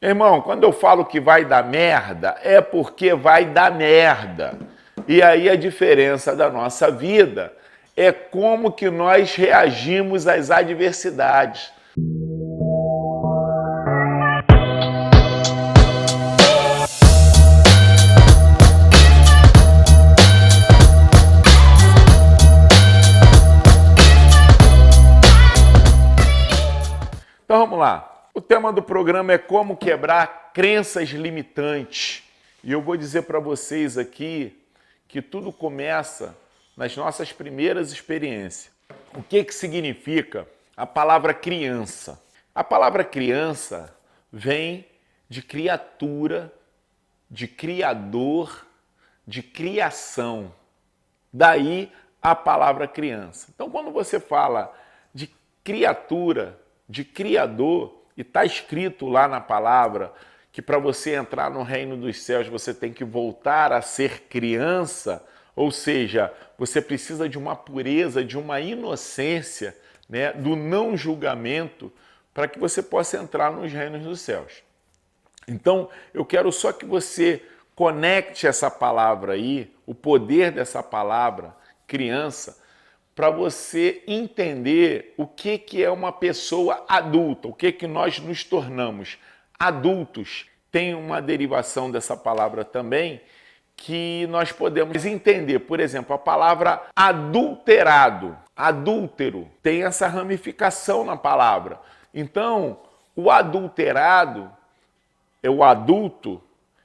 Irmão, quando eu falo que vai dar merda, é porque vai dar merda. E aí a diferença da nossa vida é como que nós reagimos às adversidades. Então vamos lá. O tema do programa é como quebrar crenças limitantes. E eu vou dizer para vocês aqui que tudo começa nas nossas primeiras experiências. O que significa a palavra criança? A palavra criança vem de criatura, de criador, de criação. Daí a palavra criança. Então, quando você fala de criatura, de criador, e está escrito lá na palavra que para você entrar no reino dos céus você tem que voltar a ser criança, ou seja, você precisa de uma pureza, de uma inocência, né, do não julgamento, para que você possa entrar nos reinos dos céus. Então, eu quero só que você conecte essa palavra aí, o poder dessa palavra, criança, para você entender o que é uma pessoa adulta, o que nós nos tornamos adultos. Tem uma derivação dessa palavra também que nós podemos entender. Por exemplo, a palavra adulterado, adúltero, tem essa ramificação na palavra. Então, o adulterado é o adulto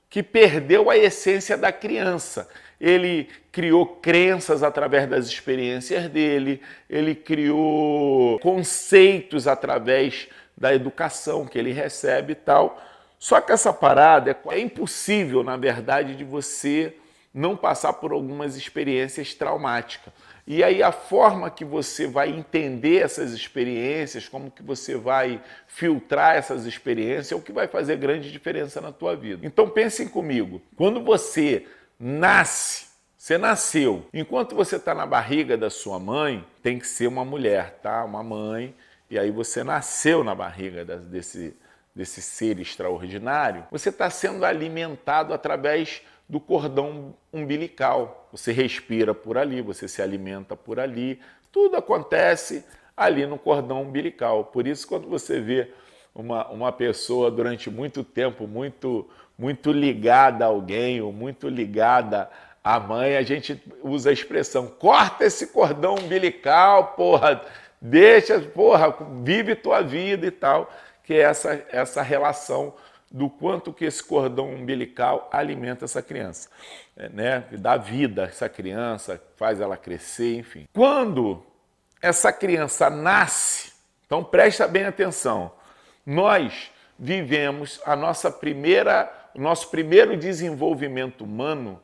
que perdeu a essência da criança. Ele criou crenças através das experiências dele, ele criou conceitos através da educação que ele recebe e tal. Só que essa parada é impossível, na verdade, de você não passar por algumas experiências traumáticas. E aí a forma que você vai entender essas experiências, como que você vai filtrar essas experiências, é o que vai fazer grande diferença na tua vida. Então pensem comigo, quando você nasce, você nasceu, enquanto você está na barriga da sua mãe, tem que ser uma mulher, tá? Uma mãe, e aí você nasceu na barriga desse ser extraordinário, você está sendo alimentado através do cordão umbilical. Você respira por ali, você se alimenta por ali, tudo acontece ali no cordão umbilical. Por isso, quando você vê uma pessoa durante muito tempo muito ligada a alguém ou muito ligada à mãe, a gente usa a expressão, corta esse cordão umbilical, porra, deixa, porra, vive tua vida e tal, que é essa relação do quanto que esse cordão umbilical alimenta essa criança, né? Dá vida a essa criança, faz ela crescer, enfim. Quando essa criança nasce, então presta bem atenção, nós vivemos o nosso primeiro desenvolvimento humano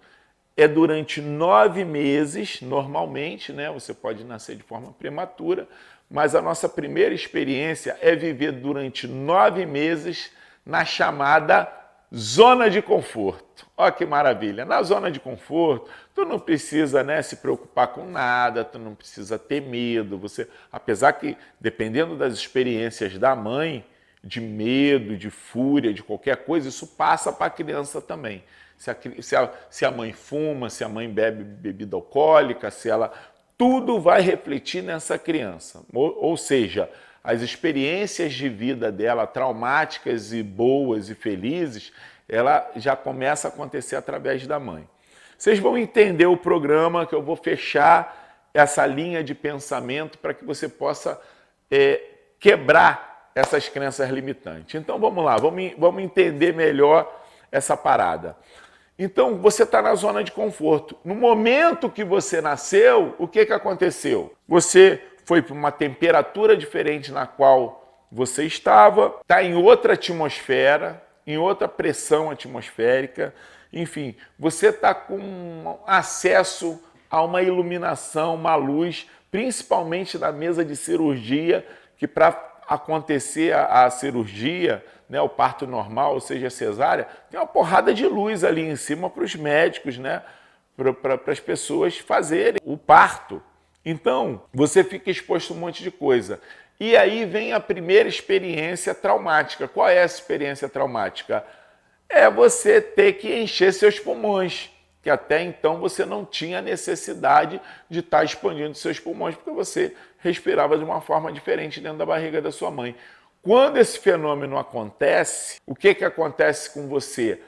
é durante 9 meses, normalmente, né? Você pode nascer de forma prematura, mas a nossa primeira experiência é viver durante 9 meses na chamada zona de conforto. Olha que maravilha! Na zona de conforto, tu não precisa, né, se preocupar com nada, tu não precisa ter medo. Você, apesar que, dependendo das experiências da mãe, de medo, de fúria, de qualquer coisa, isso passa para a criança também. Se a mãe fuma, se a mãe bebe bebida alcoólica, tudo vai refletir nessa criança. Ou seja, as experiências de vida dela, traumáticas e boas e felizes, ela já começa a acontecer através da mãe. Vocês vão entender o programa que eu vou fechar essa linha de pensamento para que você possa quebrar essas crenças limitantes. Então vamos lá, vamos entender melhor essa parada. Então você está na zona de conforto. No momento que você nasceu, o que aconteceu? Você foi para uma temperatura diferente na qual você estava, está em outra atmosfera, em outra pressão atmosférica, enfim, você está com acesso a uma iluminação, uma luz, principalmente na mesa de cirurgia, que para acontecer a cirurgia, né, o parto normal, ou seja, a cesárea, tem uma porrada de luz ali em cima para os médicos, né, para as pessoas fazerem o parto. Então, você fica exposto a um monte de coisa. E aí vem a primeira experiência traumática. Qual é essa experiência traumática? É você ter que encher seus pulmões, que até então você não tinha necessidade de estar expandindo seus pulmões, porque você respirava de uma forma diferente dentro da barriga da sua mãe. Quando esse fenômeno acontece, o que acontece com você?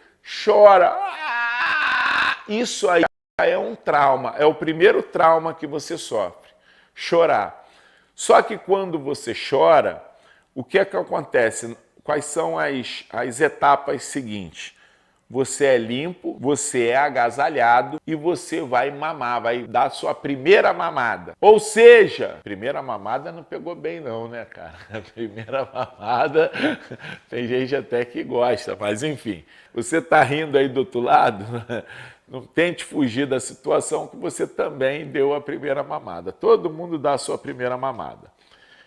Chora. Isso aí é um trauma, é o primeiro trauma que você sofre, chorar. Só que quando você chora, o que acontece? Quais são as etapas seguintes? Você é limpo, você é agasalhado e você vai mamar, vai dar a sua primeira mamada. Ou seja, primeira mamada não pegou bem não, né, cara? A primeira mamada, tem gente até que gosta, mas enfim. Você tá rindo aí do outro lado? Não tente fugir da situação que você também deu a primeira mamada. Todo mundo dá a sua primeira mamada.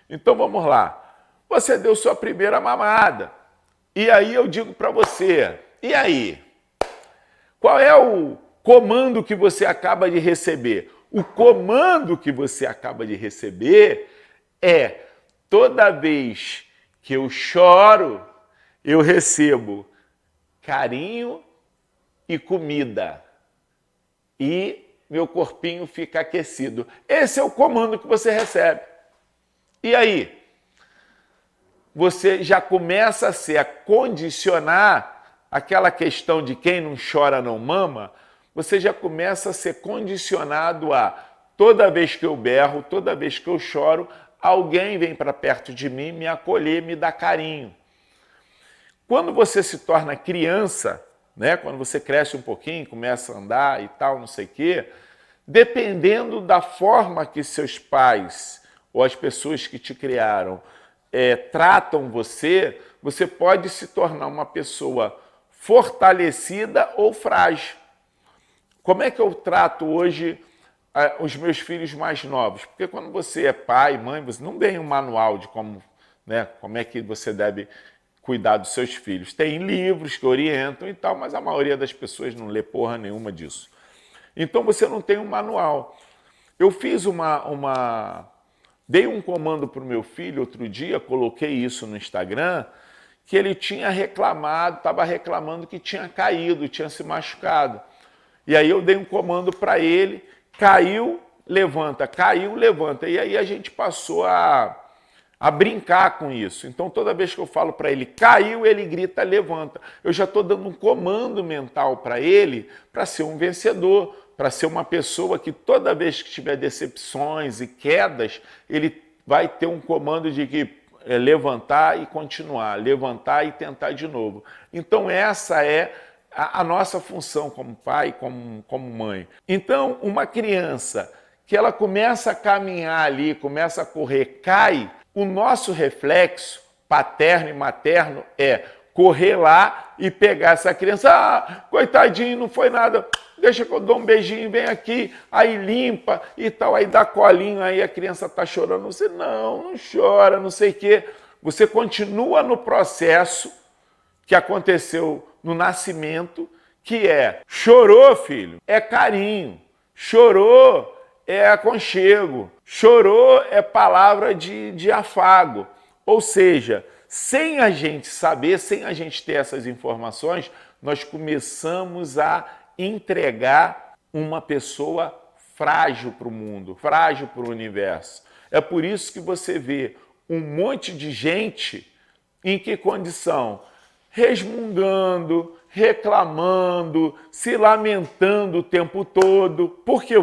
Então vamos lá. Você deu sua primeira mamada. E aí eu digo para você, e aí? Qual é o comando que você acaba de receber? O comando que você acaba de receber é: toda vez que eu choro, eu recebo carinho e comida. E meu corpinho fica aquecido. Esse é o comando que você recebe. E aí? Você já começa a condicionar aquela questão de quem não chora não mama, você já começa a ser condicionado a: toda vez que eu berro, toda vez que eu choro, alguém vem para perto de mim, me acolher, me dar carinho. Quando você se torna criança, né, quando você cresce um pouquinho, começa a andar e tal, não sei o quê, dependendo da forma que seus pais ou as pessoas que te criaram tratam você, você pode se tornar uma pessoa fortalecida ou frágil. Como é que eu trato hoje os meus filhos mais novos? Porque quando você é pai, mãe, você não ganha um manual de como é que você deve cuidar dos seus filhos. Tem livros que orientam e tal, mas a maioria das pessoas não lê porra nenhuma disso. Então você não tem um manual. Eu fiz dei um comando para o meu filho outro dia, coloquei isso no Instagram, que ele tinha reclamado, estava reclamando que tinha caído, tinha se machucado. E aí eu dei um comando para ele: caiu, levanta, caiu, levanta. E aí a gente passou a brincar com isso. Então toda vez que eu falo para ele caiu, ele grita levanta. Eu já estou dando um comando mental para ele para ser um vencedor, para ser uma pessoa que toda vez que tiver decepções e quedas, ele vai ter um comando de que levantar e continuar, levantar e tentar de novo. Então essa é a nossa função como pai, como mãe. Então uma criança que ela começa a caminhar ali, começa a correr, cai, o nosso reflexo paterno e materno é correr lá e pegar essa criança. Ah, coitadinho, não foi nada. Deixa que eu dou um beijinho, vem aqui, aí limpa e tal, aí dá colinho, aí a criança está chorando. Você não chora, não sei o quê. Você continua no processo que aconteceu no nascimento, que é: chorou, filho, é carinho, chorou, é aconchego, chorou, é palavra de afago. Ou seja, sem a gente saber, sem a gente ter essas informações, nós começamos a entregar uma pessoa frágil para o mundo, frágil para o universo. É por isso que você vê um monte de gente em que condição? Resmungando, reclamando, se lamentando o tempo todo. Por quê?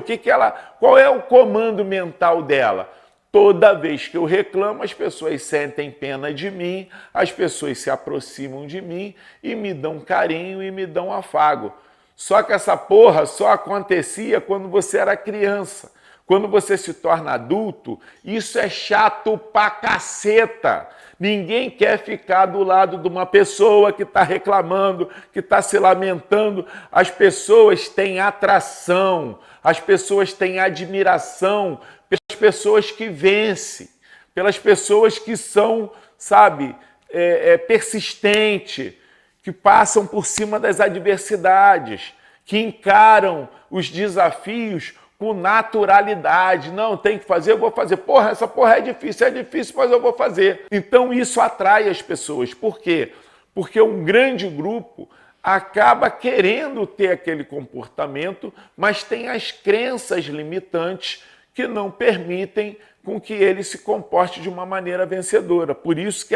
Qual é o comando mental dela? Toda vez que eu reclamo, as pessoas sentem pena de mim, as pessoas se aproximam de mim e me dão carinho e me dão afago. Só que essa porra só acontecia quando você era criança. Quando você se torna adulto, isso é chato pra caceta. Ninguém quer ficar do lado de uma pessoa que está reclamando, que está se lamentando. As pessoas têm atração, as pessoas têm admiração pelas pessoas que vencem, pelas pessoas que são, persistentes, que passam por cima das adversidades, que encaram os desafios com naturalidade. Não, tem que fazer, eu vou fazer. Porra, essa porra é difícil, mas eu vou fazer. Então isso atrai as pessoas. Por quê? Porque um grande grupo acaba querendo ter aquele comportamento, mas tem as crenças limitantes que não permitem com que ele se comporte de uma maneira vencedora. Por isso que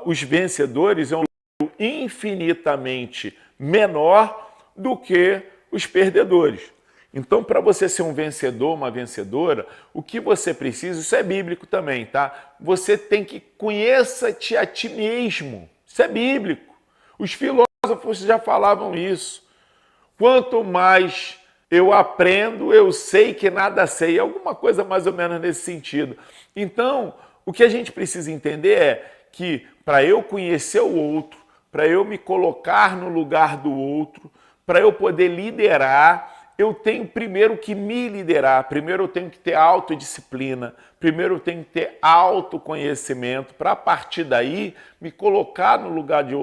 os vencedores é um número infinitamente menor do que os perdedores. Então, para você ser um vencedor, uma vencedora, o que você precisa, isso é bíblico também, tá? Você tem que conheça-te a ti mesmo. Isso é bíblico. Os filósofos já falavam isso. Quanto mais eu aprendo, eu sei que nada sei. Alguma coisa mais ou menos nesse sentido. Então, o que a gente precisa entender é que para eu conhecer o outro, para eu me colocar no lugar do outro, para eu poder liderar, eu tenho primeiro que me liderar, primeiro eu tenho que ter autodisciplina, primeiro eu tenho que ter autoconhecimento, para a partir daí me colocar no lugar de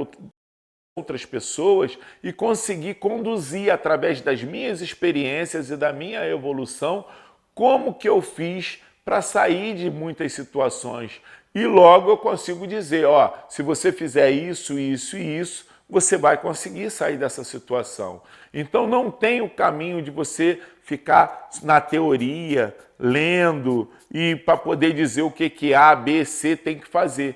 outras pessoas e conseguir conduzir através das minhas experiências e da minha evolução como que eu fiz para sair de muitas situações. E logo eu consigo dizer, ó, se você fizer isso, isso e isso, você vai conseguir sair dessa situação. Então não tem o caminho de você ficar na teoria, lendo, e para poder dizer o que A, B, C tem que fazer.